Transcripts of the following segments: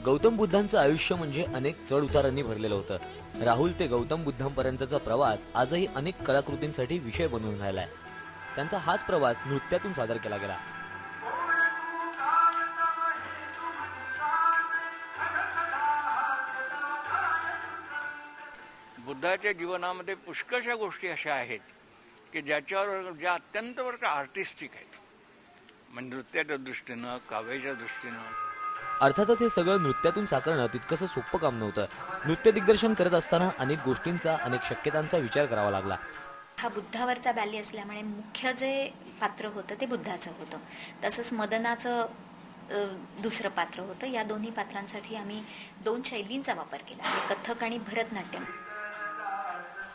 गौतम बुद्धांचं आयुष्य म्हणजे अनेक चढ उतारांनी भरलेलं होतं. राहुल ते गौतम बुद्धांपर्यंतचा प्रवास आजही अनेक कलाकृतींसाठी विषय बनून राहिलाय. त्यांचा हाच प्रवास नृत्यातून सादर केला गेला. बुद्धाच्या जीवनामध्ये पुष्कळशा गोष्टी अशा आहेत की ज्याच्यावर ज्या अत्यंत बरं का आर्टिस्टिक आहेत, म्हणजे नृत्याच्या दृष्टीनं, काव्याच्या दृष्टीनं. अर्थातच हे सगळं नृत्यातून साकारणं तितकंसं सोपं काम नव्हतं. नृत्य दिग्दर्शन करत असताना अनेक गोष्टींचा, अनेक शक्यतांचा विचार करावा लागला. हा बुद्धावरचा बॅले असल्यामुळे मुख्य जे पात्र होतं ते बुद्धाचं होतं. तसंच मदनाचं दुसरं पात्र होतं. या दोन्ही पात्रांसाठी आम्ही 2 शैलींचा वापर केला, कथ्थक आणि भरतनाट्यम.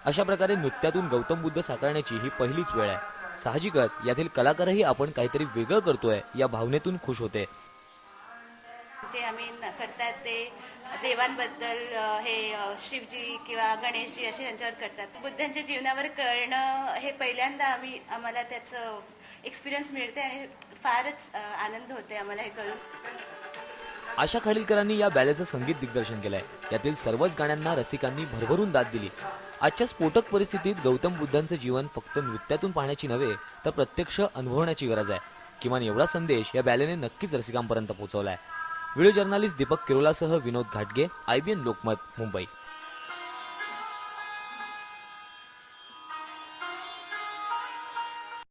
अशा प्रकारे नृत्यातून गौतम बुद्ध साकारण्याची ही पहिलीच वेळ आहे. साहजिकच यातील कलाकारही आपण काहीतरी वेगळं करतोय या भावनेतून खुश होते. जे आम्ही करतात ते देवांबद्दल, हे शिवजी किंवा गणेशजी असे यांच्यावर करतात. बुद्धांच्या जीवनावर करणं हे पहिल्यांदा आम्हाला त्याचं एक्सपिरियन्स मिळते आणि फारच आनंद होते आम्हाला हे करून. आशा खालीलकरांनी या बॅलेचं संगीत दिग्दर्शन केलंय. यातील सर्वच गाण्यांना रसिकांनी भरभरून दाद दिली. आजच्या स्फोटक परिस्थितीत गौतम बुद्धांचं जीवन फक्त नृत्यातून पाहण्याची नव्हे तर प्रत्यक्ष अनुभवण्याची गरज आहे. किमान एवढा संदेश या बॅलेने नक्कीच रसिकांपर्यंत पोहोचवलाय. व्हिडिओ जर्नलिस्ट दीपक किरोलासह विनोद घाटगे, IBN लोकमत, मुंबई.